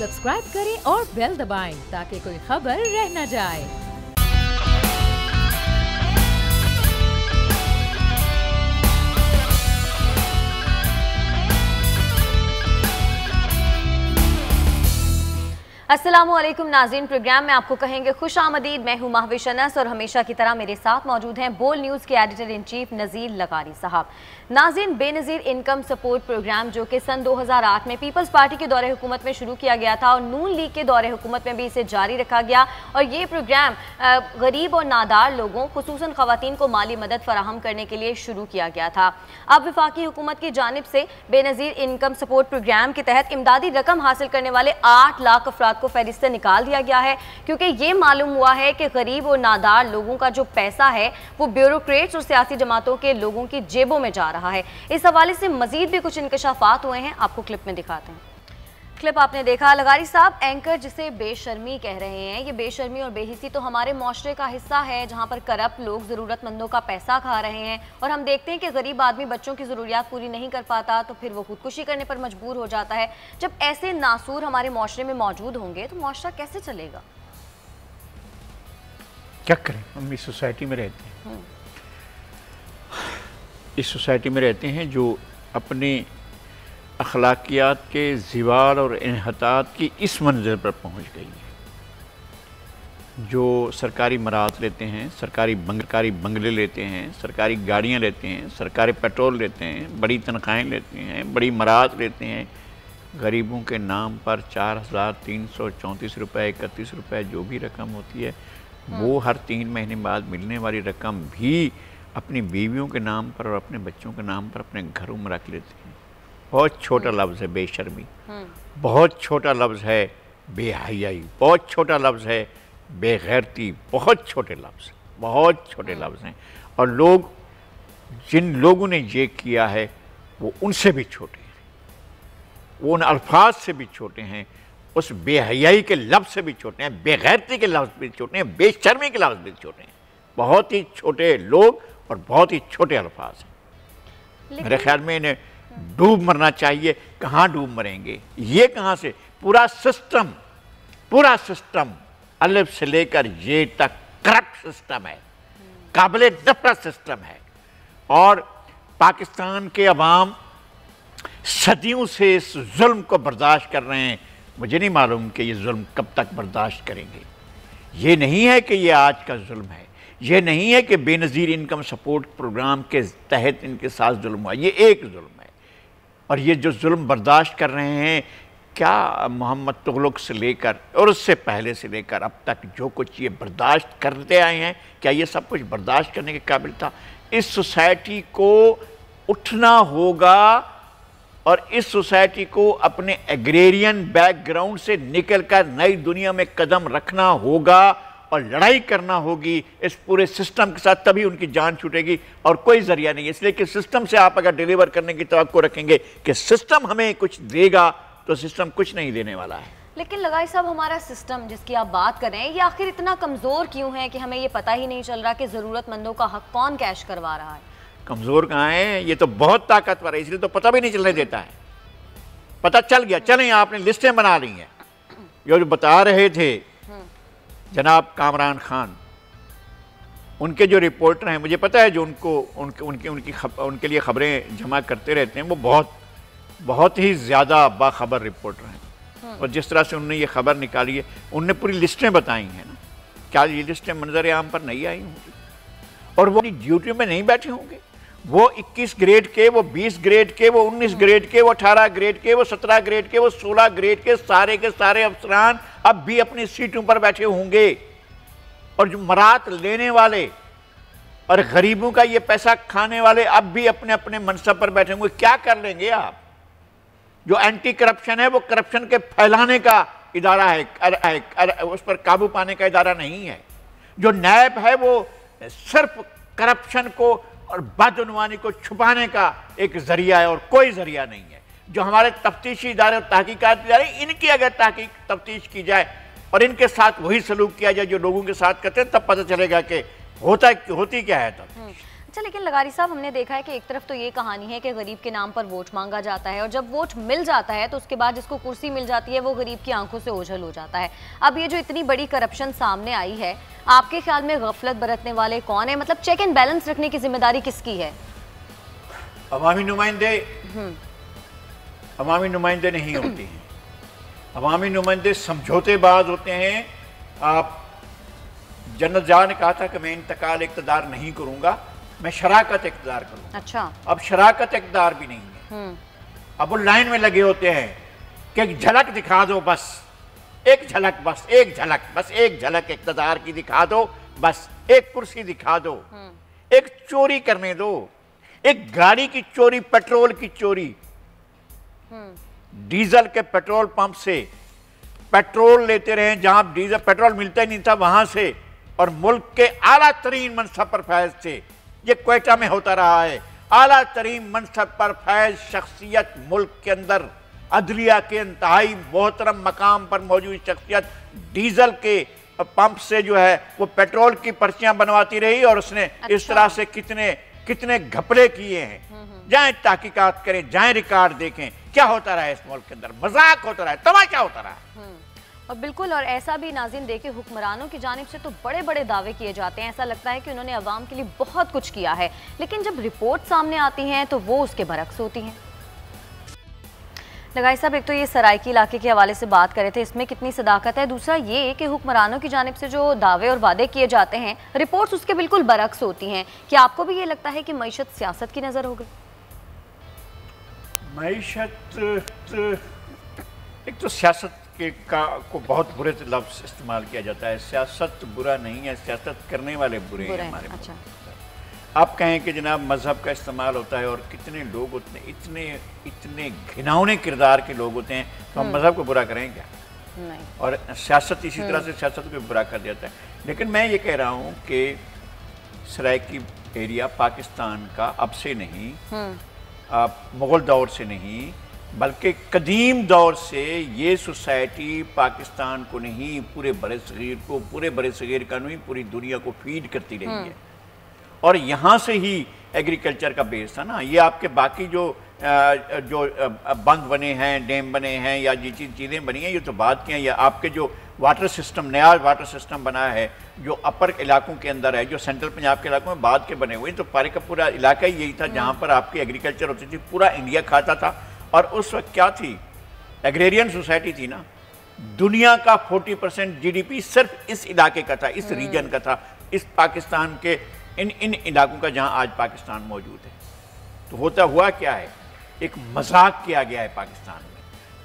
Subscribe करें और bell दबाएं ताकि कोई खबर रह न जाए। अस्सलामुअलैकुम नाज़रीन, प्रोग्राम में आपको कहेंगे खुश आमदीद। मैं हूँ महविश अनस और हमेशा की तरह मेरे साथ मौजूद हैं बोल न्यूज़ के एडिटर इन चीफ नज़ीर लगारी साहब। नाज़रीन, बेनज़ीर इनकम सपोर्ट प्रोग्राम जो कि सन 2008 में पीपल्स पार्टी के दौरे हुकूमत में शुरू किया गया था और नून लीग के दौरे हुकूमत में भी इसे जारी रखा गया और ये प्रोग्राम गरीब और नादार लोगों खुसूसन ख़वातीन को माली मदद फराहम करने के लिए शुरू किया गया था। अब वफाकी हुकूमत की जानिब से बेनज़ीर इनकम सपोर्ट प्रोग्राम के तहत इमदादी रकम हासिल करने वाले 8 लाख अफराद को फहरिस्त से निकाल दिया गया है, क्योंकि ये मालूम हुआ है कि गरीब और नादार लोगों का जो पैसा है वो ब्यूरोक्रेट्स और सियासी जमातों के लोगों की जेबों में जा रहा है। इस हवाले से मजीद भी कुछ इंकशाफात हुए हैं, आपको क्लिप में दिखाते हैं। क्लिप आपने देखा। लगारी साहब, एंकर जिसे बेशर्मी कह रहे हैं, ये बेशर्मी और बेहिसी तो हमारे माशरे का हिस्सा है जहाँ पर करप्ट लोग ज़रूरतमंदों का पैसा खा रहे हैं और हम देखते हैं कि गरीब आदमी बच्चों की ज़रूरियात पूरी नहीं कर पाता तो फिर वो खुदकुशी करने पर मजबूर हो जाता है। जब ऐसे नासूर हमारे माशरे में मौजूद होंगे तो माशरा कैसे चलेगा? क्या करें, हम इस सोसाइटी में रहते हैं, इस सोसाइटी में रहते हैं जो अपने अखलाकियात के ज़िवाल और इन्हतात की इस मंजिल पर पहुंच गई है, जो सरकारी मराहत लेते हैं, सरकारी बंगले लेते हैं, सरकारी गाड़ियां लेते हैं, सरकारी पेट्रोल लेते हैं, बड़ी तनख्वाहें लेते हैं, बड़ी मराहत लेते हैं। गरीबों के नाम पर 4,334 रुपये 31 रुपये जो भी रकम होती है वो हर 3 महीने बाद मिलने वाली रकम भी अपनी बीवियों के नाम पर और अपने बच्चों के नाम पर अपने घरों में रख लेते हैं। बहुत छोटा लफ्ज़ है बेशर्मी, बहुत छोटा लफ्ज़ है बेहयाई, बहुत छोटा लफ्ज़ है बेगैरती, बहुत छोटे लफ्ज़ हैं। और लोग, जिन लोगों ने ये किया है वो उनसे भी छोटे हैं, वो उन अल्फाज से भी छोटे हैं, उस बेहयाई के लफ्ज़ से भी छोटे हैं, बेगैरती के लफ्ज़ भी छोटे हैं, बेशर्मी के लफ्ज़ भी छोटे हैं। बहुत ही छोटे लोग और बहुत ही छोटे अल्फाज हैं। मेरे ख्याल में इन्हें डूब मरना चाहिए। कहाँ डूब मरेंगे, ये कहाँ से? पूरा सिस्टम अलिफ से लेकर ये तक करप्ट सिस्टम है, काबिले नफरत सिस्टम है। और पाकिस्तान के अवाम सदियों से इस जुल्म को बर्दाश्त कर रहे हैं। मुझे नहीं मालूम कि ये जुल्म कब तक बर्दाश्त करेंगे। ये नहीं है कि ये आज का जुल्म है, ये नहीं है कि बेनज़ीर इनकम सपोर्ट प्रोग्राम के तहत इनके साथ जुल्म हुआ, ये एक जुल्म है। और ये जो जुल्म बर्दाश्त कर रहे हैं, क्या मोहम्मद तुगलक से लेकर और उससे पहले से लेकर अब तक जो कुछ ये बर्दाश्त करते आए हैं, क्या ये सब कुछ बर्दाश्त करने के काबिल था? इस सोसाइटी को उठना होगा और इस सोसाइटी को अपने एग्रेरियन बैकग्राउंड से निकलकर नई दुनिया में कदम रखना होगा और लड़ाई करना होगी इस पूरे सिस्टम के साथ, तभी उनकी जान छूटेगी और कोई जरिया नहीं है। इसलिए कि सिस्टम से आप अगर डिलीवर करने की तवक्को रखेंगे कि सिस्टम हमें कुछ देगा तो सिस्टम कुछ नहीं देने वाला है। लेकिन लगाई साहब, हमारा सिस्टम जिसकी आप बात कर रहे हैं, ये आखिर इतना कमज़ोर क्यों है कि हमें ये पता ही नहीं चल रहा कि ज़रूरतमंदों का हक कौन कैश करवा रहा है? कमज़ोर कहाँ है, ये तो बहुत ताकतवर है, इसलिए तो पता भी नहीं चलने देता है। पता चल गया, चलें आपने लिस्टें बना ली हैं। जो बता रहे थे जनाब कामरान खान, उनके जो रिपोर्टर हैं, मुझे पता है जो उनके लिए खबरें जमा करते रहते हैं, वो बहुत ही ज़्यादा बाखबर रिपोर्टर हैं। और जिस तरह से उन्होंने ये खबर निकाली है, उनने पूरी लिस्टें बताई हैं ना, क्या ये लिस्टें मंजर आम पर नहीं आई होंगी और वो अपनी ड्यूटी में नहीं बैठे होंगे? वो 21 ग्रेड के, वो 20 ग्रेड के, वो 19 ग्रेड के, वो 18 ग्रेड के, वो 17 ग्रेड के, वो 16 ग्रेड के सारे अफसरान अब भी अपनी सीटों पर बैठे होंगे। और जो मराहत लेने वाले और गरीबों का ये पैसा खाने वाले अब भी अपने अपने मनसब पर बैठे होंगे। क्या कर लेंगे आप? जो एंटी करप्शन है वो करप्शन के फैलाने का इदारा है, उस पर काबू पाने का इदारा नहीं है। जो नैब है वो सिर्फ करप्शन को और बदउनवानी को छुपाने का एक जरिया है और कोई जरिया नहीं है। जो हमारे तफ्तीशी इदारे और तहकीकात इदारे, इनकी अगर तफ्तीश की जाए और इनके साथ वही सलूक किया जाए जो लोगों के साथ करते हैं, तब पता चलेगा कि होती क्या है। तब अच्छा, लेकिन लगारी साहब हमने देखा है कि एक तरफ तो ये कहानी है कि गरीब के नाम पर वोट मांगा जाता है और जब वोट मिल जाता है तो उसके बाद जिसको कुर्सी मिल जाती है वो गरीब की आंखों से ओझल हो जाता है। अब ये जो इतनी बड़ी करप्शन सामने आई है, आपके ख्याल में गफलत बरतने वाले कौन है? मतलब चेक एंड बैलेंस रखने की जिम्मेदारी किसकी है? अवामी नुमाइंदे नहीं होते हैं। अवामी नुमाइंदे समझौतेबाज होते हैं। आप जनरल ज़िया ने कहा था कि मैं इंतकाल इक़्तिदार नहीं करूंगा, मैं शराकत इक़्तिदार करूंगा। अच्छा, अब शराकत इक़्तिदार भी नहीं है। अब वो लाइन में लगे होते हैं कि एक झलक दिखा दो, बस एक झलक, बस एक झलक, बस एक झलक इक़्तिदार की दिखा दो, बस एक कुर्सी दिखा दो, एक चोरी करने दो, एक गाड़ी की चोरी, पेट्रोल की चोरी। डीजल के पेट्रोल पंप से पेट्रोल लेते रहे जहां डीजल पेट्रोल मिलता ही नहीं था वहां से, और मुल्क के आला तरीन मनसब पर फैज थे। ये क्वेटा में होता रहा है। आला तरीन मनसब पर फैज शख्सियत मुल्क के अंदर, अदलिया के इंतहाई मोहतरम मकाम पर मौजूद शख्सियत डीजल के पंप से जो है वो पेट्रोल की पर्चियां बनवाती रही, और उसने इस तरह से कितने कितने घपले किए हैं। जाएं तहकीकात करें, जाएं रिकॉर्ड देखें, क्या होता रहा है इस मुल्क के अंदर, मजाक होता रहा है, तमाशा होता रहा है। और बिल्कुल, और ऐसा भी नाज़रीन देखिए, हुक्मरानों की जानिब से तो बड़े बड़े दावे किए जाते हैं, ऐसा लगता है कि उन्होंने अवाम के लिए बहुत कुछ किया है, लेकिन जब रिपोर्ट सामने आती हैं तो वो उसके बरक्स होती हैं। लगाई साहब, एक तो ये सराइकी इलाके के हवाले से बात कर रहे थे, इसमें कितनी सदाकत है। दूसरा ये कि हुक्मरानों की जानिब से जो दावे और वादे किए जाते हैं, रिपोर्ट्स उसके बिल्कुल बरक्स होती हैं। क्या आपको भी ये लगता है कि मईशत सियासत की नज़र हो गई? मईशत, एक तो सियासत को बहुत बुरे लफ्ज़ इस्तेमाल किया जाता है। सियासत बुरा नहीं है, सियासत करने वाले बुरे हैं हमारे। अच्छा, आप कहें कि जनाब मजहब का इस्तेमाल होता है, और कितने लोग होते हैं, इतने घिनौने किरदार के लोग होते हैं, तो हम मजहब को बुरा करें क्या? नहीं। और सियासत इसी तरह से सियासत को बुरा कर देता है। लेकिन मैं ये कह रहा हूँ कि सराइकी एरिया पाकिस्तान का अब से नहीं, मुग़ल दौर से नहीं, बल्कि कदीम दौर से ये सोसाइटी पाकिस्तान को नहीं, पूरे बड़े सगीर को, पूरे बड़े सगीर का नहीं, पूरी दुनिया को फीड करती रही है। और यहाँ से ही एग्रीकल्चर का बेस था ना। ये आपके बाकी जो बंद बने हैं, डैम बने हैं, या ये चीज़ें बनी हैं, ये तो बात की हैं। या आपके जो वाटर सिस्टम, नया वाटर सिस्टम बना है जो अपर इलाकों के अंदर है, जो सेंट्रल पंजाब के इलाकों में बाद के बने हुए, तो पारे का पूरा इलाका ही यही था जहाँ पर आपकी एग्रीकल्चर होती थी, पूरा इंडिया खाता था। और उस वक्त क्या थी, एग्रेरियन सोसाइटी थी ना। दुनिया का 40% GDP सिर्फ इस इलाके का था, इस रीजन का था, इस पाकिस्तान के इन इलाकों का जहां आज पाकिस्तान मौजूद है। तो होता हुआ क्या है, एक मजाक किया गया है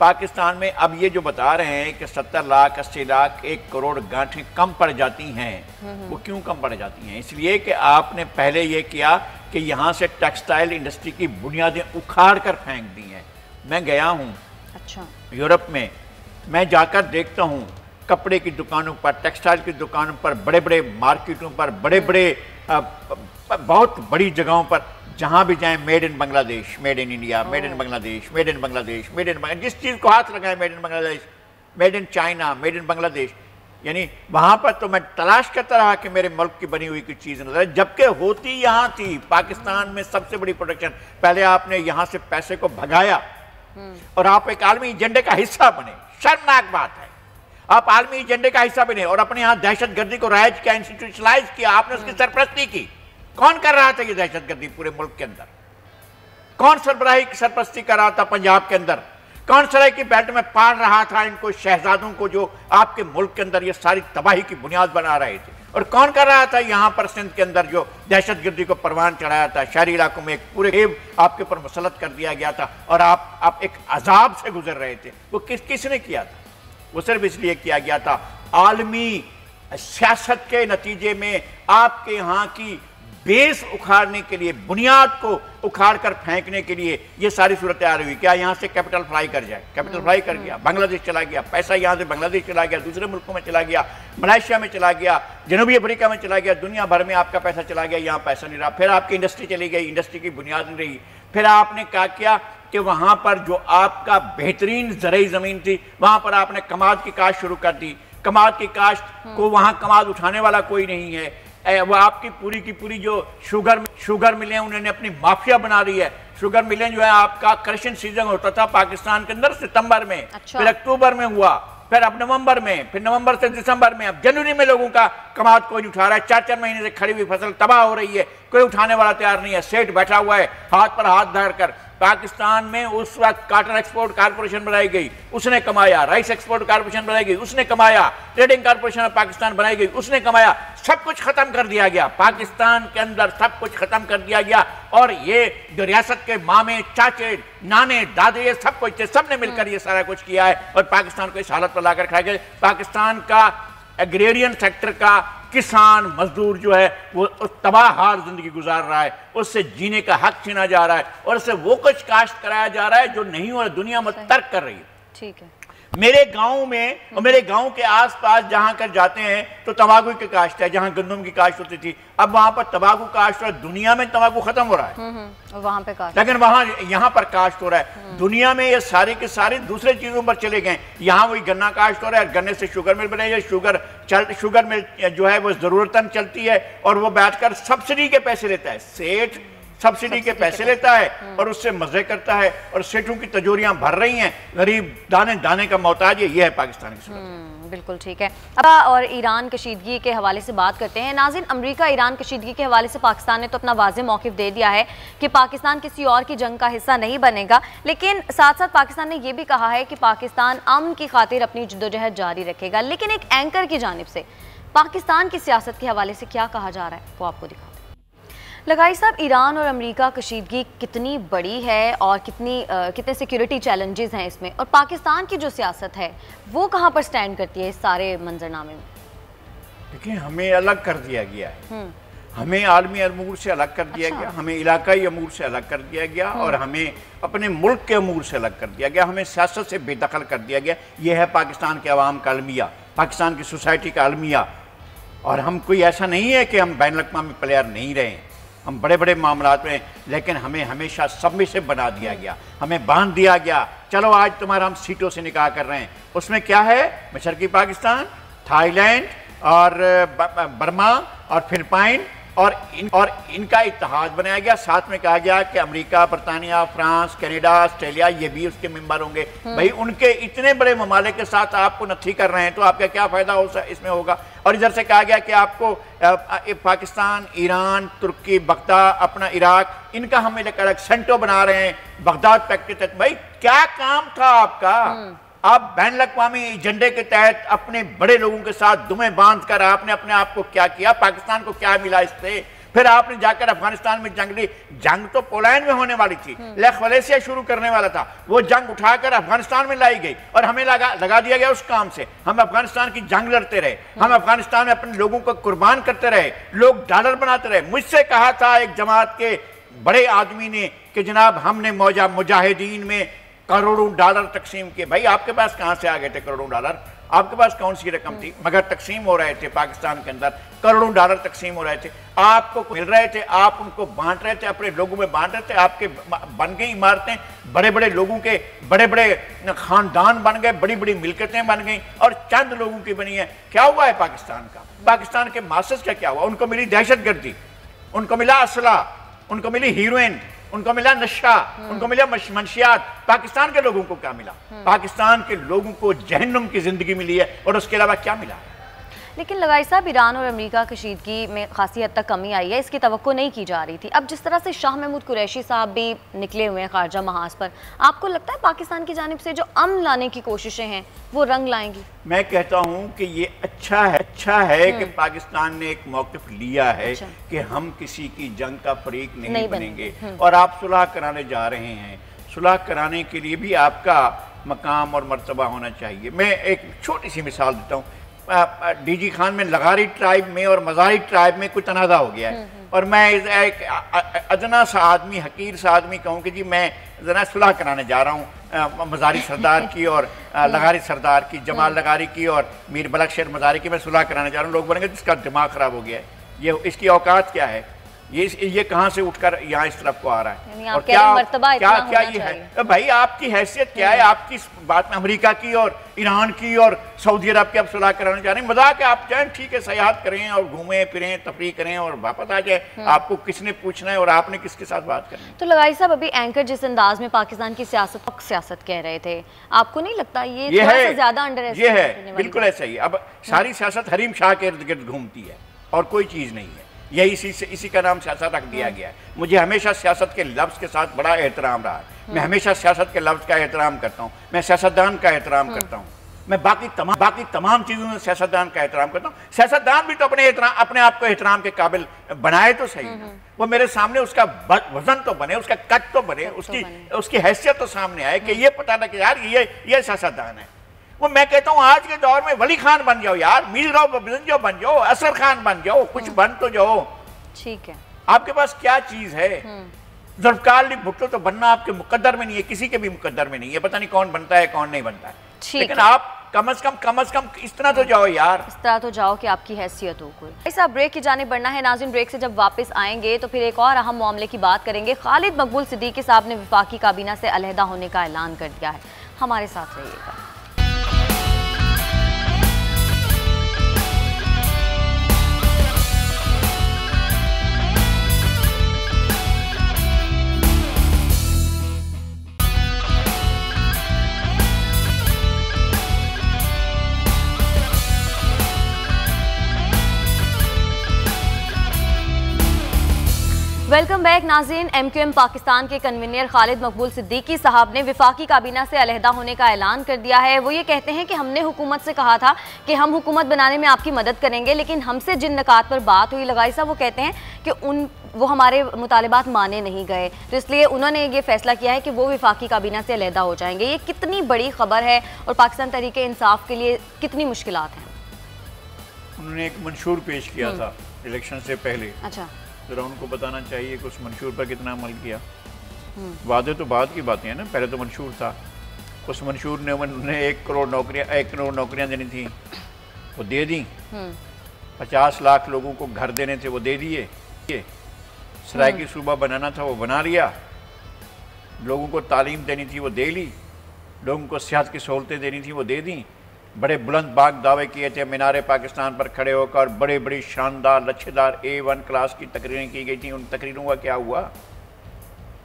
पाकिस्तान में। अब ये जो बता रहे हैं कि 70 लाख 80 लाख 1 करोड़ गांठें कम पड़ जाती हैं, वो क्यों कम पड़ जाती हैं? इसलिए कि आपने पहले ये किया कि यहाँ से टेक्सटाइल इंडस्ट्री की बुनियादें उखाड़ कर फेंक दी हैं। मैं गया हूँ अच्छा यूरोप में, मैं जाकर देखता हूँ कपड़े की दुकानों पर, टेक्सटाइल की दुकानों पर, बड़े बड़े मार्केटों पर, बड़े बड़े बहुत बड़ी जगहों पर, जहाँ भी जाएं made in Bangladesh, made in India, made in Bangladesh, made in Bangladesh, made in Bangladesh, जिस चीज़ को हाथ लगाए made in Bangladesh, made in China, made in Bangladesh. यानी वहाँ पर तो मैं तलाश करता रहा कि मेरे मुल्क की बनी हुई कुछ चीज़ नजर आए, जबकि होती यहाँ थी। पाकिस्तान में सबसे बड़ी प्रोडक्शन, पहले आपने यहाँ से पैसे को भगाया और आप एक आलमी एजेंडे का हिस्सा बने। शर्मनाक बात है, आप आलमी एजेंडे का हिस्सा बने और अपने यहाँ दहशतगर्दी को राइज किया, इंस्टीट्यूशनलाइज किया, आपने उसकी सरपरस्ती की। कौन कर रहा था ये दहशतगर्दी पूरे मुल्क के अंदर? कौन सरबराही की सरपरस्ती कर रहा था पंजाब के अंदर? कौन सराय की बेल्ट में पाल रहा था इनको शहजादों को जो आपके मुल्क के अंदर ये सारी तबाही की बुनियाद बना रहे थे? और कौन कर रहा था यहाँ पर सिंध के अंदर जो दहशतगर्दी को परवान चढ़ाया था? शहरी इलाकों में एक पूरे खेब आपके ऊपर मुसलत कर दिया गया था और आप एक अजाब से गुजर रहे थे। वो किसने किया था? वो सिर्फ इसलिए किया गया था आलमी सियासत के नतीजे में आपके यहाँ की बेस उखाड़ने के लिए, बुनियाद को उखाड़ कर फेंकने के लिए ये सारी सूरत आ रही हुई। क्या यहाँ से कैपिटल फ्लाई कर जाए? कैपिटल फ्लाई कर गया, बांग्लादेश चला गया, पैसा यहाँ से बांग्लादेश चला गया, दूसरे मुल्कों में चला गया, मलेशिया में चला गया, जनूबी अफ्रीका में चला गया, दुनिया भर में आपका पैसा चला गया, यहाँ पैसा नहीं रहा। फिर आपकी इंडस्ट्री चली गई, इंडस्ट्री की बुनियाद नहीं रही। फिर आपने क्या किया कि वहाँ पर जो आपका बेहतरीन ज़रई ज़मीन थी, वहाँ पर आपने कमाद की काश्त शुरू कर दी। कमाद की काश्त को वहाँ कमाद उठाने वाला कोई नहीं है। वो आपकी पूरी की पूरी जो शुगर मिलें उन्होंने अपनी माफिया बना दी है। शुगर मिलें जो है आपका क्रशिंग सीजन होता था पाकिस्तान के अंदर सितंबर में, फिर अक्टूबर में हुआ, फिर अब नवंबर में, फिर नवंबर से दिसंबर में, अब जनवरी में लोगों का कमात कोई नहीं उठा रहा है। 4-4 महीने से खड़ी हुई फसल तबाह हो रही है, कोई उठाने वाला तैयार नहीं है। सेठ बैठा हुआ है हाथ पर हाथ धर कर। पाकिस्तान में उस वक्त कॉटन एक्सपोर्ट कारपोरेशन बनाई गई, उसने कमाया। राइस एक्सपोर्ट कारपोरेशन बनाई गई, उसने कमाया। ट्रेडिंग कारपोरेशन ऑफ पाकिस्तान बनाई गई, उसने कमाया। सब कुछ खत्म कर दिया गया पाकिस्तान के अंदर, सब कुछ खत्म कर दिया गया। और ये जो रियासत के मामे, चाचे, नाने, दादे, ये सब कुछ थे, सबने मिलकर ये सारा कुछ किया है और पाकिस्तान को इस हालत पर लाकर खड़ा गया। पाकिस्तान का एग्रेरियन सेक्टर का किसान मजदूर जो है वो तबाह हार जिंदगी गुजार रहा है, उससे जीने का हक छीना जा रहा है और उससे वो कुछ काश्त कराया जा रहा है जो नहीं हो रहा, दुनिया में तर्क कर रही है। ठीक है। मेरे गांव में और मेरे गांव के आसपास जहां कर जाते हैं तो तंबाकू की काश्त है, जहां गंदम की काश्त होती थी, अब वहां पर तंबाकू काश्त हो रहा है। दुनिया में तंबाकू खत्म हो रहा है, वहां पे काश्त, लेकिन यहाँ पर काश्त हो रहा है। दुनिया में ये सारे के सारे दूसरे चीजों पर चले गए। यहाँ वही गन्ना काश्त हो रहा है, गन्ने से शुगर मिल बनेगी। शुगर मिल जो है वो जरूरतन चलती है और वो बैठकर सब्सिडी के पैसे लेता है। सेठ सब्सिडी के पैसे लेता है और उससे मजे करता है और सेठों की तिजोरियां भर रही हैं, गरीब दाने दाने का मोहताज है। ये है पाकिस्तान की सूरत। बिल्कुल ठीक है। अब और ईरान कशीदगी के हवाले से बात करते हैं। नाज़रीन, अमेरिका ईरान कशीदगी के हवाले से पाकिस्तान ने तो अपना वाज़ेह मौक़िफ़ दे दिया है कि पाकिस्तान किसी और की जंग का हिस्सा नहीं बनेगा, लेकिन साथ साथ पाकिस्तान ने यह भी कहा है कि पाकिस्तान अमन की खातिर अपनी जद्दोजहद जारी रखेगा। लेकिन एक एंकर की जानिब से पाकिस्तान की सियासत के हवाले से क्या कहा जा रहा है वो आपको दिखाते हैं। लगाई साहब, ईरान और अमेरिका कशीदगी कितनी बड़ी है और कितने सिक्योरिटी चैलेंजेस हैं इसमें, और पाकिस्तान की जो सियासत है वो कहाँ पर स्टैंड करती है इस सारे मंजरनामे में? देखिए, हमें अलग कर दिया गया है, हमें आलमी अमूर से अलग कर दिया गया, हमें इलाकाई अमूर से अलग कर दिया गया और हमें अपने मुल्क के अमूर से अलग कर दिया गया, हमें सियासत से बेदखल कर दिया गया। यह है पाकिस्तान के अवाम का अलमिया, पाकिस्तान की सोसाइटी का अलमिया। और हम कोई ऐसा नहीं है कि हम बैनुल अक़वामी प्लेयर नहीं रहे, हम बड़े बड़े मामलात में, लेकिन हमें हमेशा सबमिसिव बना दिया गया, हमें बांध दिया गया। चलो आज तुम्हारा हम सीटों से निकाह कर रहे हैं। उसमें क्या है? मशरकी पाकिस्तान, थाईलैंड और बर्मा और फिलिपाइन और इनका इत्तेहाद बनाया गया। साथ में कहा गया कि अमेरिका, बरतानिया, फ्रांस, कनाडा, ऑस्ट्रेलिया ये भी उसके मेंबर होंगे। भाई, उनके इतने बड़े ममालिक के साथ आपको नथी कर रहे हैं तो आपका क्या फायदा इसमें होगा। और इधर से कहा गया कि आपको पाकिस्तान, ईरान, तुर्की, बगदाद, अपना इराक, इनका हम एक सेंटो बना रहे हैं बगदाद पैक्ट तक। भाई, क्या काम था आपका? आप बैनुल अक़वामी एजेंडे के तहत अपने बड़े लोगों के साथ दुमें बांध कर आपने अपने आप को क्या किया? पाकिस्तान को क्या मिला इससे? फिर आपने जाकर अफगानिस्तान में जंग ली। जंग तो पोलैंड में होने वाली थी, लेख वलेसिया शुरू करने वाला था, वो जंग उठाकर अफगानिस्तान में लाई गई और हमें लगा दिया गया उस काम से। हम अफगानिस्तान की जंग लड़ते रहे, हम अफगानिस्तान में अपने लोगों को कुर्बान करते रहे, लोग डॉलर बनाते रहे। मुझसे कहा था एक जमात के बड़े आदमी ने कि जनाब हमने मुजाहिदीन में करोड़ों डॉलर तकसीम किए। भाई, आपके पास कहां से आ गए थे करोड़ों डॉलर? आपके पास कौन सी रकम थी? मगर तकसीम हो रहे थे पाकिस्तान के अंदर, करोड़ों डॉलर तकसीम हो रहे थे, आपको मिल रहे थे, आप उनको बांट रहे थे, अपने लोगों में बांट रहे थे। आपके बन गई इमारतें, बड़े बड़े लोगों के बड़े बड़े खानदान बन गए, बड़ी बड़ी मिलकतें बन गई और चंद लोगों की बनी है। क्या हुआ है पाकिस्तान का? पाकिस्तान के मासस का क्या हुआ? उनको मिली दहशतगर्दी, उनको मिला असला, उनको मिली हीरोइन, उनको मिला नशा, उनको मिला मंशियात। पाकिस्तान के लोगों को क्या मिला? पाकिस्तान के लोगों को जहन्नुम की जिंदगी मिली है और उसके अलावा क्या मिला? लेकिन लगाई साहब, ईरान और अमेरिका कशीदगी में खासी हद तक कमी आई है, इसकी तवक्को नहीं की जा रही थी। अब जिस तरह से शाह महमूद कुरैशी साहब भी निकले हुए हैं खारजा महाज पर, आपको लगता है पाकिस्तान की जानिब से जो अमन लाने की कोशिशें हैं वो रंग लाएंगी? मैं कहता हूं कि ये अच्छा है कि पाकिस्तान ने एक मौक़िफ़ लिया है कि हम किसी की जंग का फरीक नहीं बनेंगे और आप सुलह कराने जा रहे हैं। सुलह कराने के लिए भी आपका मकाम और मर्तबा होना चाहिए। मैं एक छोटी सी मिसाल देता हूँ। डीजी खान में लगारी ट्राइब में और मज़ारी ट्राइब में कोई तनाज़ा हो गया है और मैं एक अदना सा आदमी, हकीर सा आदमी कहूँ कि जी मैं जना सुलह कराने जा रहा हूँ मज़ारी सरदार की और लगारी सरदार की, जमाल लगारी की और मीर बलक शेर मज़ारी की, मैं सुलह कराने जा रहा हूँ। लोग बोलेंगे जिसका दिमाग ख़राब हो गया है, ये इसकी औकात क्या है? ये कहाँ से उठकर यहाँ इस तरफ को आ रहा है? और क्या ये है भाई? आपकी हैसियत क्या है? आपकी इस बात में अमेरिका की और ईरान की और सऊदी अरब की आप सुलह कराना चाह रहे हैं? मजाक है। आप चाहें ठीक है, सयाहत करें और घूमें फिरें, तफरी करें और वापस आ जाए। आपको किसने पूछना है और आपने किसके साथ बात करनी है? तो लगाई साहब, अभी एंकर जिस अंदाज में पाकिस्तान की सियासत कह रहे थे, आपको नहीं लगता ये थोड़ा सा ज्यादा अंडर? ये है, बिल्कुल ऐसा ही। अब सारी सियासत हरीम शाह के इर्द गिर्द घूमती है और कोई चीज नहीं है। यही इसी का नाम सियासत रख दिया गया है। मुझे हमेशा सियासत के लफ्ज़ के साथ बड़ा एहतराम रहा है। मैं हमेशा सियासत के लफ्ज़ का एहतराम करता हूँ। मैं सियासतदान का एहतराम करता हूँ। मैं बाकी तमाम चीज़ों में सियासतदान का एहतराम करता हूँ। सियासतदान भी तो अपने आप को एहतराम के काबिल बनाए तो सही ना। वो मेरे सामने उसका वजन तो बने, उसका कद तो बने, उसकी हैसियत तो सामने आए कि ये पता लगे यार ये सियासतदान है। वो मैं कहता हूँ आज के दौर में वली खान बन जाओ यार, मीर बन जाओ, असर खान बन जाओ, कुछ बन तो जाओ। ठीक है, आपके पास क्या चीज है? जुल्फकार अली भुट्टो तो बनना आपके मुकद्दर में नहीं है, किसी के भी मुकद्दर में नहीं है। पता नहीं कौन बनता है कौन नहीं बनता है, लेकिन आप कम से कम इस तरह तो जाओ यार, इस तरह तो जाओ कि आपकी हैसियत हो कोई। ऐसा ब्रेक की जाने बढ़ना है नाज़रीन। ब्रेक से जब वापस आएंगे तो फिर एक और अहम मामले की बात करेंगे। खालिद मकबूल सिद्दीकी साहब ने वफाकी काबीना से अलहदा होने का ऐलान कर दिया है। हमारे साथ रहिएगा। वेलकम बैक नाज़रीन। MQM पाकिस्तान के कन्वीनर खालिद मकबूल सिद्दीकी साहब ने वफाकी काबीना से अलहदा होने का ऐलान कर दिया है। वो ये कहते हैं कि हमने हुकूमत से कहा था कि हम हुकूमत बनाने में आपकी मदद करेंगे, लेकिन हमसे जिन निकात पर बात हुई लगाई साहब, वो कहते हैं कि वो हमारे मुतालिबात माने नहीं गए, तो इसलिए उन्होंने ये फैसला किया है कि वो वफाकी काबीना से अलहदा हो जाएंगे। ये कितनी बड़ी खबर है और पाकिस्तान तहरीक इंसाफ के लिए कितनी मुश्किलात हैं? उन्होंने एक मंशूर पेश किया था इलेक्शन से पहले। अच्छा, जरा उनको बताना चाहिए कि उस मंशूर पर कितना अमल किया। वादे तो बाद की बातें हैं ना, पहले तो मंशूर था। उस मंशूर ने उन्होंने 1 करोड़ नौकरियां देनी थी, वो दे दी। 50 लाख लोगों को घर देने थे, वो दे दिए। सराइकी सूबा बनाना था, वो बना लिया। लोगों को तालीम देनी थी, वो दे ली। लोगों को सेहत की सहूलतें देनी थी, वो दे दी। बड़े बुलंद बाग दावे किए थे, मीनारे पाकिस्तान पर खड़े होकर बड़े बड़ी शानदार लच्छेदार A1 क्लास की तकरीरें की गई थी। उन तकरीरों का क्या हुआ?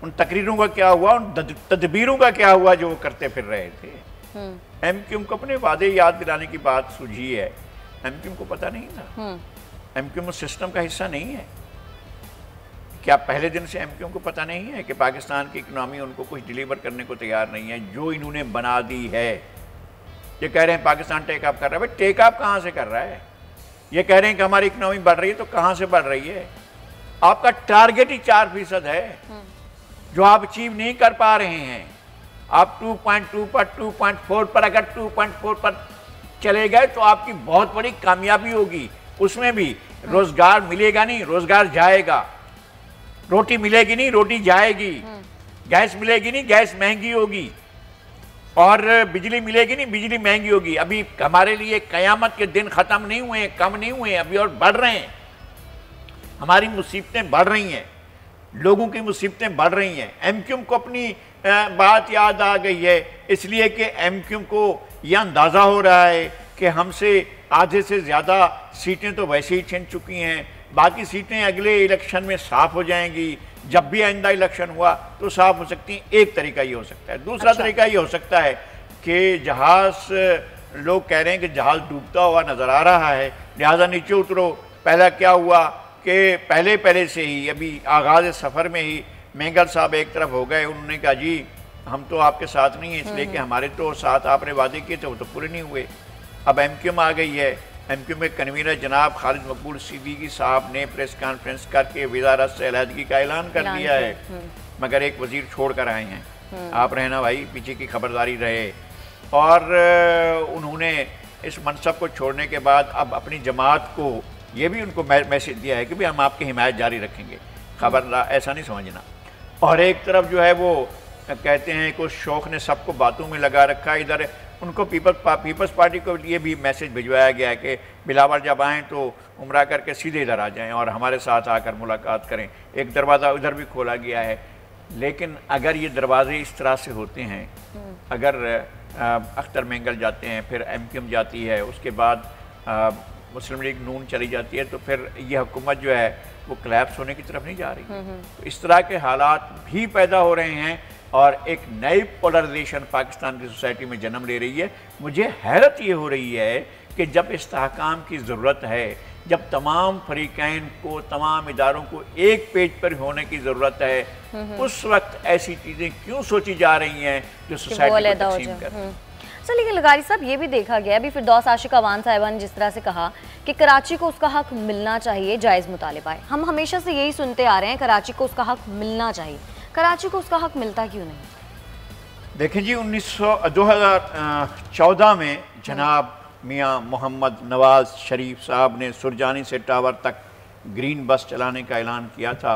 उन तकरीरों का क्या हुआ? उन तदबीरों का क्या हुआ जो वो करते फिर रहे थे? MQM को अपने वादे याद दिलाने की बात सूझी है। MQM को पता नहीं था। MQM सिस्टम का हिस्सा नहीं है। क्या पहले दिन से MQM को पता नहीं है कि पाकिस्तान की इकनॉमी उनको कुछ डिलीवर करने को तैयार नहीं है, जो इन्होंने बना दी है? ये कह रहे हैं पाकिस्तान टेक अप कर रहा है। भाई टेक अप कहाँ से कर रहा है? ये कह रहे हैं कि हमारी इकनॉमी बढ़ रही है, तो कहाँ से बढ़ रही है? आपका टारगेट ही 4% है, जो आप अचीव नहीं कर पा रहे हैं। आप 2.2 पर 2.4 पर अगर 2.4 पर चले गए तो आपकी बहुत बड़ी कामयाबी होगी। उसमें भी रोजगार मिलेगा नहीं, रोजगार जाएगा। रोटी मिलेगी नहीं, रोटी जाएगी। गैस मिलेगी नहीं, गैस महंगी होगी। और बिजली मिलेगी नहीं, बिजली महंगी होगी। अभी हमारे लिए कयामत के दिन खत्म नहीं हुए, कम नहीं हुए, अभी और बढ़ रहे हैं। हमारी मुसीबतें बढ़ रही हैं, लोगों की मुसीबतें बढ़ रही हैं। MQM को अपनी बात याद आ गई है, इसलिए कि MQM को यह अंदाज़ा हो रहा है कि हमसे आधे से ज़्यादा सीटें तो वैसे ही छिन चुकी हैं, बाकी सीटें अगले इलेक्शन में साफ हो जाएंगी। जब भी आइंदा इलेक्शन हुआ तो साफ हो सकती हैं। एक तरीका ये हो सकता है। दूसरा तरीका ये हो सकता है कि जहाज़, लोग कह रहे हैं कि जहाज़ डूबता हुआ नज़र आ रहा है, लिहाजा नीचे उतरो। पहला क्या हुआ कि पहले से ही अभी आगाज़ सफ़र में ही मेंगल साहब एक तरफ हो गए। उन्होंने कहा जी हम तो आपके साथ नहीं हैं, इसलिए कि हमारे तो साथ आपने वादे किए थे वो तो पूरे नहीं हुए। अब MQM आ गई है। MQM में कन्वीनर जनाब खालिद मकबूल सिद्दीकी साहब ने प्रेस कॉन्फ्रेंस करके वजारत से अलहदगी का ऐलान कर दिया है, मगर एक वजीर छोड़ कर आए हैं। आप रहना भाई, पीछे की खबरदारी रहे। और उन्होंने इस मनसब को छोड़ने के बाद अब अपनी जमात को ये भी उनको मैसेज दिया है कि भाई हम आपकी हिमायत जारी रखेंगे, खबरदार ऐसा नहीं समझना। और एक तरफ जो है वो कहते हैं कि उस शौक ने सबको बातों में लगा रखा है। इधर उनको पीपल्स पार्टी को लिए भी मैसेज भिजवाया गया है कि बिलावल जब आएँ तो उम्रा करके सीधे इधर आ जाएं और हमारे साथ आकर मुलाकात करें। एक दरवाज़ा उधर भी खोला गया है। लेकिन अगर ये दरवाजे इस तरह से होते हैं, अगर अख्तर मेंगल जाते हैं, फिर MQM जाती है, उसके बाद मुस्लिम लीग नून चली जाती है, तो फिर ये हुकूमत जो है वो क्लैप्स होने की तरफ नहीं जा रही। तो इस तरह के हालात भी पैदा हो रहे हैं और एक नई पोलराइजेशन पाकिस्तान की सोसाइटी में जन्म ले रही है। मुझे हैरत ये हो रही है कि जब इस्तेहकाम की ज़रूरत है, जब तमाम फरीकैन को, तमाम इदारों को एक पेज पर होने की ज़रूरत है, उस वक्त ऐसी चीज़ें क्यों सोची जा रही हैं जो सोसाइटी को तकसीम कर। अच्छा, लेकिन लगारी साहब ये भी देखा गया, अभी फिरदौस आशिक अवान साहिबा ने जिस तरह से कहा कि कराची को उसका हक मिलना चाहिए, जायज़ मुतालिबा है। हम हमेशा से यही सुनते आ रहे हैं, कराची को उसका हक मिलना चाहिए। कराची को उसका हक मिलता क्यों नहीं? देखें जी, 2014 में जनाब मियाँ मोहम्मद नवाज शरीफ साहब ने सुरजानी से टावर तक ग्रीन बस चलाने का ऐलान किया था।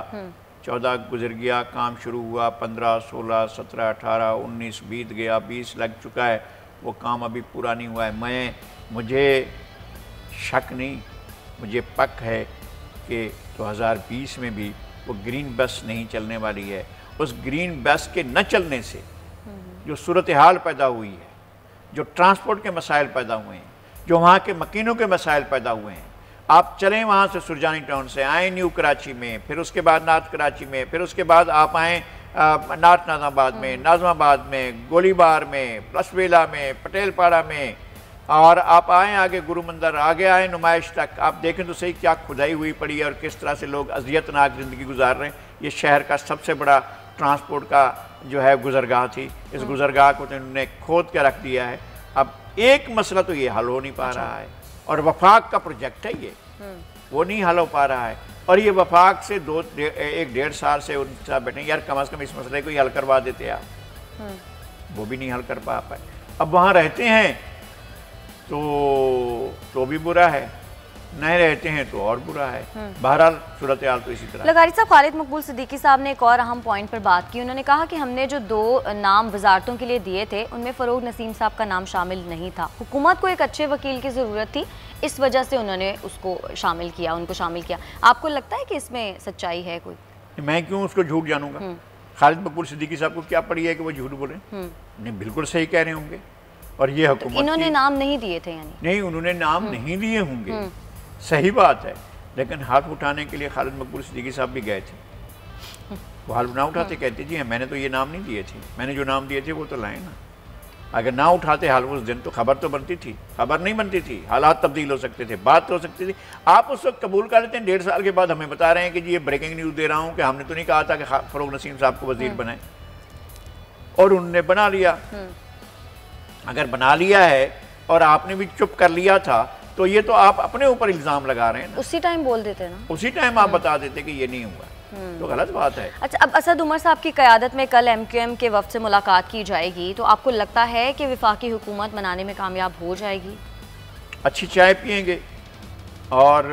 14 गुजर गया, काम शुरू हुआ, 15, 16, 17, 18, 19 बीत गया, 20 लग चुका है, वो काम अभी पूरा नहीं हुआ है। मुझे शक नहीं, मुझे पक है कि 2020 में भी वो ग्रीन बस नहीं चलने वाली है। उस ग्रीन बस के न चलने से जो सूरत हाल पैदा हुई है, जो ट्रांसपोर्ट के मसाइल पैदा हुए हैं, जो वहाँ के मकीनों के मसाइल पैदा हुए हैं, आप चलें वहाँ से सुरजानी टाउन से आएँ न्यू कराची में, फिर उसके बाद नॉर्थ कराची में, फिर उसके बाद आप आएँ नॉर्थ नाज़ाबाद में, नाज़माबाद में, गोलीबार में, प्लसवेला में, पटेलपाड़ा में, और आप आएँ आगे गुरु मंदिर, आगे आएँ नुमाइश तक। आप देखें तो सही क्या खुदाई हुई पड़ी है और किस तरह से लोग अज़ियतनाक ज़िंदगी गुजार रहे हैं। ये शहर का सबसे बड़ा ट्रांसपोर्ट का जो है गुजरगाह थी, इस गुजरगाह को तो इन्होंने खोद के रख दिया है। अब एक मसला तो ये हल हो नहीं पा रहा है, और वफाक का प्रोजेक्ट है ये, वो नहीं हल हो पा रहा है। और ये वफाक से 1-1.5 साल से उनके साथ बैठे, यार कम अज़ कम इस मसले को ही हल करवा देते आप, वो भी नहीं हल कर पा पाए। अब वहाँ रहते हैं तो भी बुरा है, नहीं रहते हैं तो और बुरा है। बहरहाल सूरत हाल तो इसी तरह। लगारी साहब, खालिद मकबूल सिद्दीकी साहब ने एक और अहम पॉइंट पर बात की। उन्होंने कहा कि हमने जो 2 नाम वजारतों के लिए दिए थे, उनमें फ़रोग नसीम साहब का नाम शामिल नहीं था। हुकूमत को एक अच्छे वकील की ज़रूरत थी, इस वजह से उन्होंने उसको शामिल किया, उनको शामिल किया। आपको लगता है कि इसमें सच्चाई है कोई? मैं क्यों उसको झूठ जानूंगा? खालिद मकबूल सिद्दीकी साहब को क्या पड़ी है कि वो झूठ बोले? नहीं, बिल्कुल सही कह रहे होंगे। और ये हुकूमत, तो इन्होंने नाम नहीं दिए थे यानी? नहीं, उन्होंने नाम नहीं दिए होंगे, सही बात है, लेकिन हाथ उठाने के लिए खालिद मकबूल सिद्दीकी साहब भी गए थे। वो हाथ ना उठाते, कहते जी मैंने तो ये नाम नहीं दिए थे, मैंने जो नाम दिए थे वो तो लाए ना। अगर ना उठाते हाल उस दिन तो खबर तो बनती थी, खबर नहीं बनती थी, हालात तब्दील हो सकते थे, बात हो सकती थी। आप उस वक्त कबूल कर लेते हैं, 1.5 साल के बाद हमें बता रहे हैं कि जी ये ब्रेकिंग न्यूज़ दे रहा हूँ कि हमने तो नहीं कहा था कि फ़रोग नसीम साहब को वजीर बनाए, और उन्होंने बना लिया। अगर बना लिया है और आपने भी चुप कर लिया था, तो ये तो आप अपने ऊपर इल्ज़ाम लगा रहे हैं ना। उसी टाइम बोल देते ना, उसी टाइम आप बता देते कि ये नहीं हुआ, तो गलत बात है। अच्छा, अब असद उमर साहब की क़यादत में कल MQM के वफ़द से मुलाकात की जाएगी, तो आपको लगता है कि वफाकी हुकूमत बनाने में कामयाब हो जाएगी? अच्छी चाय पियेंगे और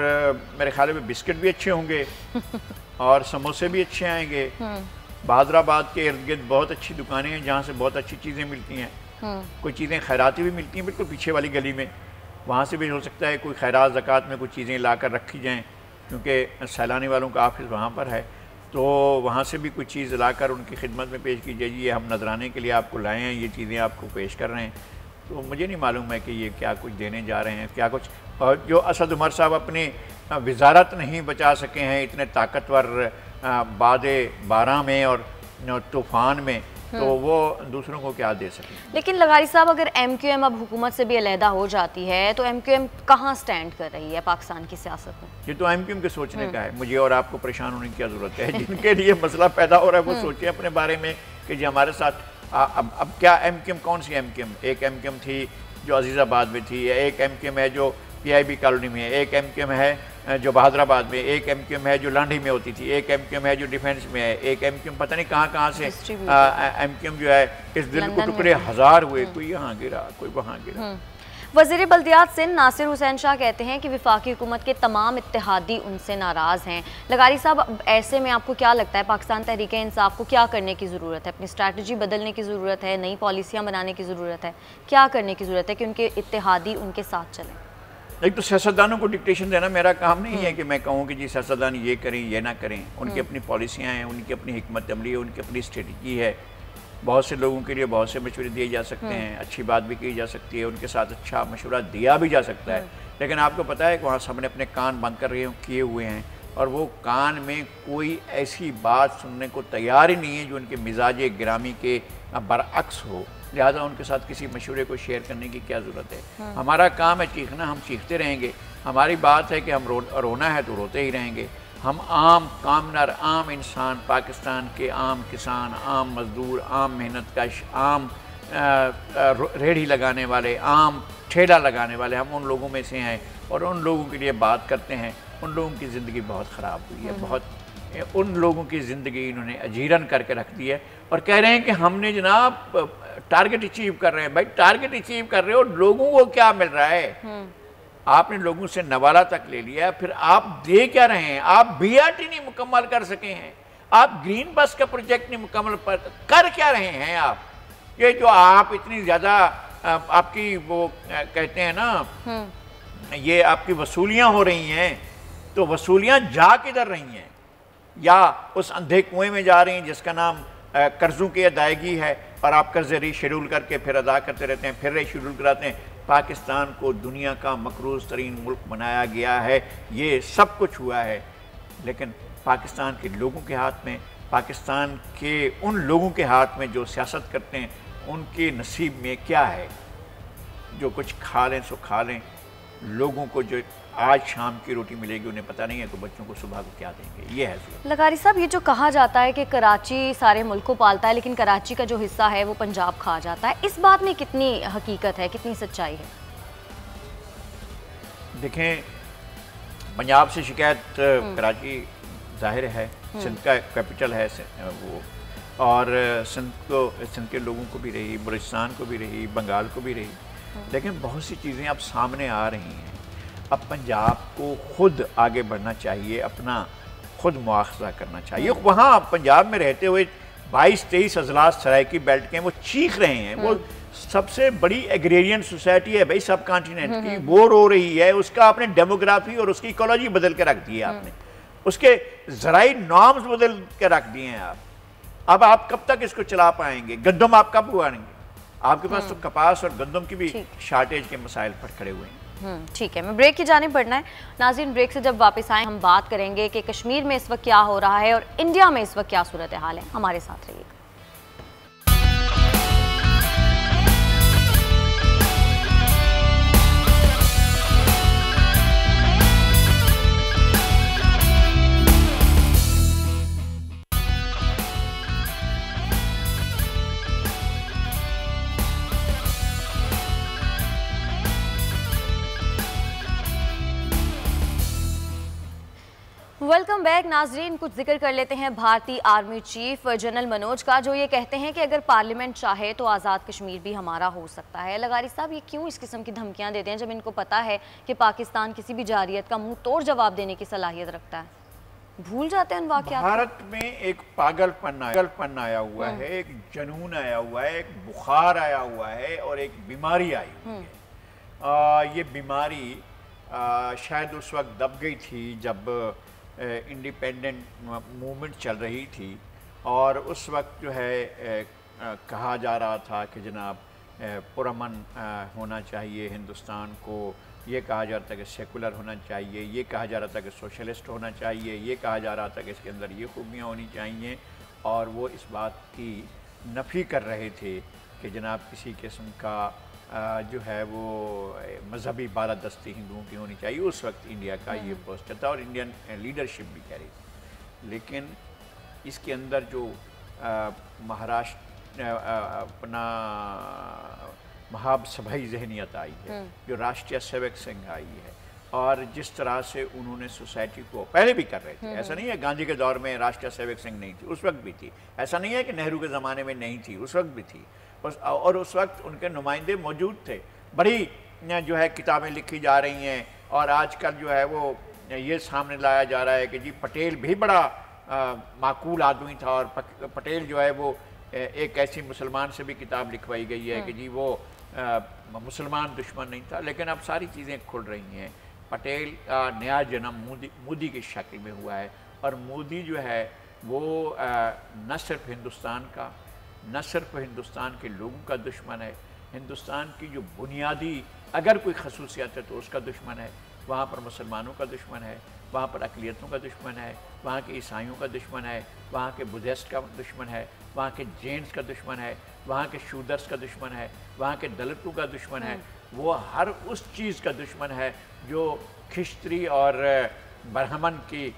मेरे ख्याल में बिस्किट भी अच्छे होंगे और समोसे भी अच्छे आएंगे। बहादुराबाद के इर्द गिर्द बहुत अच्छी दुकानें हैं जहाँ से बहुत अच्छी चीज़ें मिलती हैं। कोई चीज़ें खैराती भी मिलती हैं बिल्कुल पीछे वाली गली में, वहाँ से भी हो सकता है कोई खैरात ज़कात में कुछ चीज़ें ला कर रखी जाएँ, क्योंकि सैलानी वालों का ऑफिस वहाँ पर है, तो वहाँ से भी कुछ चीज़ लाकर उनकी खिदमत में पेश की जाएगी। हम नजराने के लिए आपको लाए हैं, ये चीज़ें आपको पेश कर रहे हैं। तो मुझे नहीं मालूम है कि ये क्या कुछ देने जा रहे हैं, क्या कुछ। और जो असद उमर साहब अपनी वजारत नहीं बचा सके हैं इतने ताकतवर बादे 12 में और तूफ़ान में, तो वो दूसरों को क्या दे सके। लेकिन लगारी साहब, अगर MQM अब हुकूमत से भी अलहदा हो जाती है, तो MQM कहाँ स्टैंड कर रही है पाकिस्तान की सियासत में? ये तो MQM के सोचने का है, मुझे और आपको परेशान होने की क्या ज़रूरत है। जिनके लिए मसला पैदा हो रहा है वो सोचे अपने बारे में कि जी हमारे साथ अब क्या MQM, कौन सी MQM? एक MQM थी जो अजीज़ाबाद में थी, एक MQM है जो PIB कॉलोनी में है, एक MQM है जो बहादुराबाद में, एक MQM है जो लांडी में होती थी, एक MQM है जो डिफेंस में है, एक MQM पता नहीं कहाँ से MQM जो है इस दिल को टुकड़े 1000 हुए, कोई यहाँ गिरा कोई वहाँ गिरा। वज़ीर बल्दियात सिंध नासिर हुसैन शाह कहते हैं कि वफाकी हुकूमत के तमाम इत्तेहादी उनसे नाराज़ हैं। लगारी साहब, ऐसे में आपको क्या लगता है पाकिस्तान तहरीक इंसाफ को क्या करने की ज़रूरत है? अपनी स्ट्रैटेजी बदलने की ज़रूरत है, नई पॉलिसियाँ बनाने की ज़रूरत है, क्या करने की ज़रूरत है कि उनके इत्तेहादी उनके साथ चलें? एक तो सियासतदानों को डिक्टेशन देना मेरा काम नहीं है कि मैं कहूँ कि जी सियासतदान ये करें ये ना करें। उनकी अपनी पॉलिसियाँ हैं, उनकी अपनी हिकमत अमली है, उनकी अपनी स्ट्रेटजी है। बहुत से लोगों के लिए बहुत से मशवरे दिए जा सकते हैं, अच्छी बात भी की जा सकती है, उनके साथ अच्छा मशवरा दिया भी जा सकता है। लेकिन आपको पता है कि वहाँ सबने अपने कान बंद कर रहे किए हुए हैं और वो कान में कोई ऐसी बात सुनने को तैयार ही नहीं है जो उनके मिजाज गिरामी के बरअक्स हो। लिहाजा उनके साथ किसी मशवरे को शेयर करने की क्या ज़रूरत है। हमारा काम है चीखना, हम चीखते रहेंगे। हमारी बात है कि हम रोना है तो रोते ही रहेंगे। हम आम कामनार, आम इंसान, पाकिस्तान के आम किसान, आम मज़दूर, आम मेहनत कश, आम रेहड़ी लगाने वाले, आम ठेला लगाने वाले, हम उन लोगों में से हैं और उन लोगों के लिए बात करते हैं। उन लोगों की ज़िंदगी बहुत ख़राब हुई है, बहुत उन लोगों की ज़िंदगी इन्होंने अजीरन करके रख दी है और कह रहे हैं कि हमने जनाब टारगेट अचीव कर रहे हैं। भाई टारगेट अचीव कर रहे हो, लोगों को क्या मिल रहा है? आपने लोगों से नवाला तक ले लिया, फिर आप दे क्या रहे हैं? आप BRT नहीं मुकम्मल कर सके हैं, आप ग्रीन बस का प्रोजेक्ट नहीं मुकम्मल कर क्या रहे हैं आप? ये जो आप इतनी ज़्यादा आपकी वो कहते हैं ना, ये आपकी वसूलियाँ हो रही हैं, तो वसूलियाँ जा किधर रही हैं? या उस अंधे कुएं में जा रही हैं जिसका नाम कर्ज़ों की अदायगी है और आप कर्ज़े रीशेड्यूल करके फिर अदा करते रहते हैं, फिर रीशेड्यूल कराते हैं। पाकिस्तान को दुनिया का मकरूज़ तरीन मुल्क बनाया गया है, ये सब कुछ हुआ है, लेकिन पाकिस्तान के लोगों के हाथ में, पाकिस्तान के उन लोगों के हाथ में जो सियासत करते हैं, उनके नसीब में क्या है? जो कुछ खा लें सो खा लें। लोगों को जो आज शाम की रोटी मिलेगी उन्हें पता नहीं है कि बच्चों को सुबह को क्या देंगे। ये है लगारी साहब, ये जो कहा जाता है कि कराची सारे मुल्क को पालता है लेकिन कराची का जो हिस्सा है वो पंजाब खा जाता है, इस बात में कितनी हकीकत है, कितनी सच्चाई है? देखें, पंजाब से शिकायत कराची जाहिर है, सिंध का कैपिटल है वो, और सिंध के लोगों को भी रही, बलूचिस्तान को भी रही, बंगाल को भी रही, लेकिन बहुत सी चीज़ें अब सामने आ रही हैं। अब पंजाब को खुद आगे बढ़ना चाहिए, अपना खुद मुआवजा करना चाहिए। वहाँ पंजाब में रहते हुए 22-23 अजलास सराइकी बेल्ट के हैं, वो चीख रहे हैं। वो सबसे बड़ी एग्रेरियन सोसाइटी है भाई सब कॉन्टिनेंट की, वो रो रही है। उसका आपने डेमोग्राफी और उसकी इकोलॉजी बदल के रख दी है आपने, उसके ज़राई नॉर्म्स बदल के रख दिए हैं आप। अब आप कब तक इसको चला पाएंगे? गंदम आप कब उगाएंगे? आपके पास तो कपास और गंदम की भी शार्टेज के मसाइल पर खड़े हुए हैं। ठीक है, मैं ब्रेक की जानिब बढ़ना है। नाज़रीन, ब्रेक से जब वापस आए हम बात करेंगे कि कश्मीर में इस वक्त क्या हो रहा है और इंडिया में इस वक्त क्या सूरत हाल है। हमारे साथ रहिएगा। वेलकम बैक नाजरीन। कुछ जिक्र कर लेते हैं भारतीय आर्मी चीफ जनरल मनोज का, जो ये कहते हैं कि अगर पार्लियामेंट चाहे तो आज़ाद कश्मीर भी हमारा हो सकता है। लगारी साहब, ये क्यों इस किस्म की धमकियां देते हैं जब इनको पता है कि पाकिस्तान किसी भी जारियत का मुंह तोड़ जवाब देने की सलाहियत रखता है? भूल जाते हैं वाक़यात। भारत में एक पागलपन आया हुआ है, एक जुनून आया हुआ है, एक बुखार आया हुआ है और एक बीमारी आई हुई है। ये बीमारी शायद उस वक्त दब गई थी जब इंडिपेंडेंट मूवमेंट चल रही थी और उस वक्त जो है कहा जा रहा था कि जनाब पुरअमन होना चाहिए हिंदुस्तान को, ये कहा जा रहा था कि सेकुलर होना चाहिए, ये कहा जा रहा था कि सोशलिस्ट होना चाहिए, ये कहा जा रहा था कि इसके अंदर ये खूबियाँ होनी चाहिए, और वो इस बात की नफ़ी कर रहे थे कि जनाब किसी किस्म का जो है वो मजहबी बालादस्ती हिंदुओं की होनी चाहिए। उस वक्त इंडिया का ये पोस्टर था और इंडियन लीडरशिप भी कह रही थी। लेकिन इसके अंदर जो महाराष्ट्र अपना महाब सभाई जहनीत आई है, जो राष्ट्रीय सेवक संघ आई है, और जिस तरह से उन्होंने सोसाइटी को पहले भी कर रहे थे, ऐसा नहीं है गांधी के दौर में राष्ट्रीय सेवक संघ नहीं थी, उस वक्त भी थी। ऐसा नहीं है कि नेहरू के ज़माने में नहीं थी, उस वक्त भी थी। और उस वक्त उनके नुमाइंदे मौजूद थे। बड़ी जो है किताबें लिखी जा रही हैं, और आजकल जो है वो ये सामने लाया जा रहा है कि जी पटेल भी बड़ा माकूल आदमी था, और पटेल जो है वो एक ऐसी मुसलमान से भी किताब लिखवाई गई है कि जी वो मुसलमान दुश्मन नहीं था। लेकिन अब सारी चीज़ें खुल रही हैं। पटेल का नया जन्म मोदी की शक्ल में हुआ है, और मोदी जो है वो न सिर्फ हिंदुस्तान का, न सिर्फ हिंदुस्तान के लोगों का दुश्मन है, हिंदुस्तान की जो बुनियादी अगर कोई खसूसियत है तो उसका दुश्मन है। वहाँ पर मुसलमानों का दुश्मन है, वहाँ पर अक़लियतों का दुश्मन है, वहाँ के ईसाइयों का दुश्मन है, वहाँ के बुद्धिस्ट का दुश्मन है, वहाँ के जैन्स का दुश्मन है, वहाँ के शूदर्स का दुश्मन है, वहाँ के दलितों का दुश्मन है। वो हर उस चीज़ का दुश्मन है जो खिश्तरी और ब्राह्मण की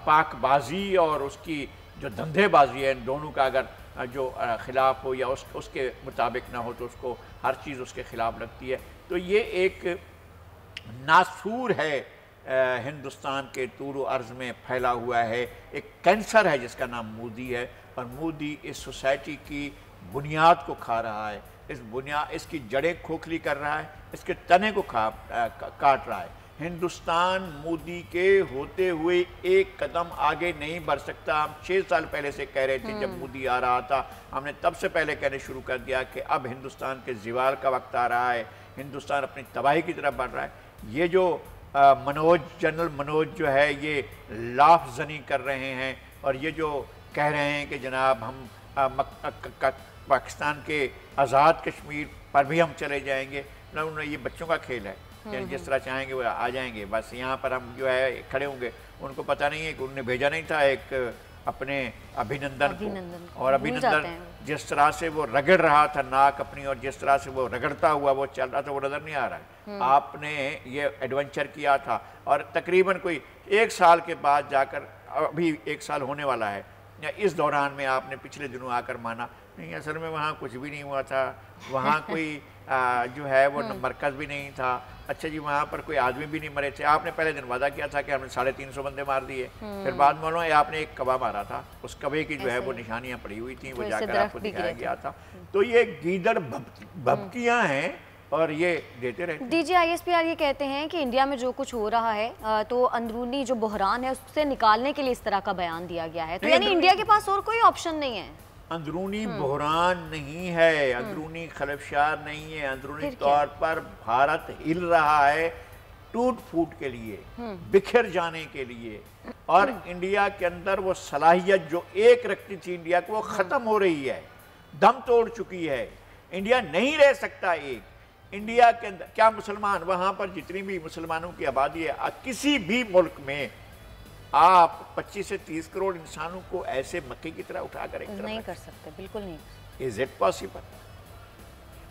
पाकबाजी और उसकी जो धंधेबाजी है, इन दोनों का अगर जो ख़िलाफ़ हो या उसके मुताबिक ना हो तो उसको हर चीज़ उसके ख़िलाफ़ लगती है। तो ये एक नासूर है, हिंदुस्तान के तूर अर्ज़ में फैला हुआ है, एक कैंसर है जिसका नाम मोदी है, और मोदी इस सोसाइटी की बुनियाद को खा रहा है, इसकी जड़ें खोखली कर रहा है, इसके तने को काट रहा है। हिंदुस्तान मोदी के होते हुए एक कदम आगे नहीं बढ़ सकता। हम 6 साल पहले से कह रहे थे, जब मोदी आ रहा था हमने तब से पहले कहने शुरू कर दिया कि अब हिंदुस्तान के ज़वाल का वक्त आ रहा है, हिंदुस्तान अपनी तबाही की तरफ बढ़ रहा है। ये जो जनरल मनोज जो है ये लाफजनी कर रहे हैं, और ये जो कह रहे हैं कि जनाब हम पाकिस्तान के आज़ाद कश्मीर पर भी हम चले जाएंगे, ना ये बच्चों का खेल है। जिस तरह चाहेंगे वो आ जाएंगे, बस यहाँ पर हम जो है खड़े होंगे। उनको पता नहीं है कि उन्होंने भेजा नहीं था एक अपने अभिनंदन को, और अभिनंदन जिस तरह से वो रगड़ रहा था नाक अपनी, और जिस तरह से वो रगड़ता हुआ वो चल रहा था, वो नज़र नहीं आ रहा है। आपने ये एडवेंचर किया था, और तकरीबन कोई 1 साल के बाद जाकर, अभी 1 साल होने वाला है, या इस दौरान में आपने पिछले दिनों आकर माना नहीं असल में वहाँ कुछ भी नहीं हुआ था, वहाँ कोई जो है वो मरकज़ भी नहीं था। अच्छा जी, वहाँ पर कोई आदमी भी नहीं मरे थे। आपने पहले दिन वादा किया था कि हमने 350 बंदे मार दिए, फिर बाद मालूम है आपने एक कबा मारा था, उस कबे की जो है वो निशानियाँ पड़ी हुई थी, वो जाकर आपको दिखाया गया था। तो ये गीदड़ भभकियाँ हैं, और ये देते रहते हैं। DGISPR ये कहते हैं कि इंडिया में जो कुछ हो रहा है तो अंदरूनी जो बहरान है उससे निकालने के लिए इस तरह का बयान दिया गया है, तो यानी इंडिया के पास और कोई ऑप्शन नहीं है। अंदरूनी बहरान नहीं है, अंदरूनी खलफशार नहीं है, अंदरूनी तौर पर भारत हिल रहा है टूट फूट के लिए, बिखर जाने के लिए, और इंडिया के अंदर वो सलाहियत जो एक रखती थी इंडिया को, वो ख़त्म हो रही है, दम तोड़ चुकी है। इंडिया नहीं रह सकता एक। इंडिया के अंदर क्या मुसलमान, वहाँ पर जितनी भी मुसलमानों की आबादी है, किसी भी मुल्क में आप 25 से 30 करोड़ इंसानों को ऐसे मक्के की तरह उठा कर नहीं कर सकते, बिल्कुल नहीं। Is it possible?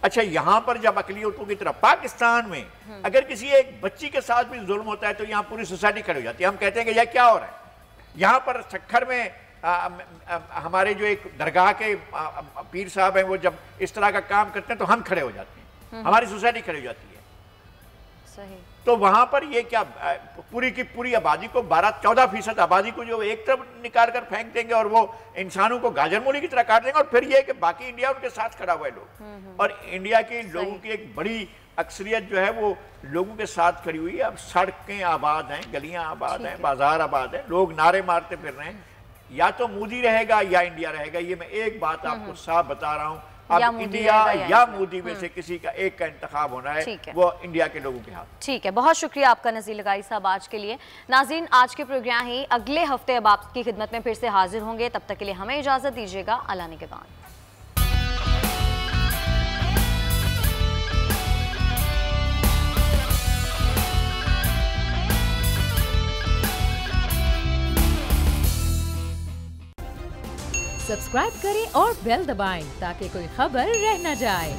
अच्छा, यहाँ पर जब अकलियतों की तरफ पाकिस्तान में अगर किसी एक बच्ची के साथ भी जुल्म होता है तो यहाँ पूरी सोसाइटी खड़ी हो जाती है। हम कहते हैं कि यह क्या हो रहा है। यहाँ पर सक्खर में हमारे जो एक दरगाह के पीर साहब हैं, वो जब इस तरह का काम करते हैं तो हम खड़े हो जाते हैं, हमारी सोसाइटी खड़ी हो जाती है। सही। तो वहां पर ये क्या पूरी की पूरी आबादी को 12-14% आबादी को जो एक तरफ निकाल कर फेंक देंगे, और वो इंसानों को गाजर मूली की तरह काट देंगे, और फिर ये कि बाकी इंडिया उनके साथ खड़ा हुआ है लोग, और इंडिया के लोगों की एक बड़ी अक्सरियत जो है वो लोगों के साथ खड़ी हुई है। अब सड़कें आबाद हैं, गलियां आबाद हैं, बाजार आबाद हैं, लोग नारे मारते फिर रहे हैं, या तो मोदी रहेगा या इंडिया रहेगा। ये मैं एक बात आपको साफ बता रहा हूं, अब इंडिया या मोदी में से किसी का एक का इंतखाब होना है, वो इंडिया के लोगों के हाथ। ठीक है, बहुत शुक्रिया आपका नज़ीर लगारी साहब आज के लिए। नाज़रीन, आज के प्रोग्राम ही अगले हफ्ते अब आपकी खिदमत में फिर से हाजिर होंगे, तब तक के लिए हमें इजाज़त दीजिएगा। अल्लाह निगहबान। सब्सक्राइब करें और बेल दबाएं ताकि कोई खबर रह न जाए।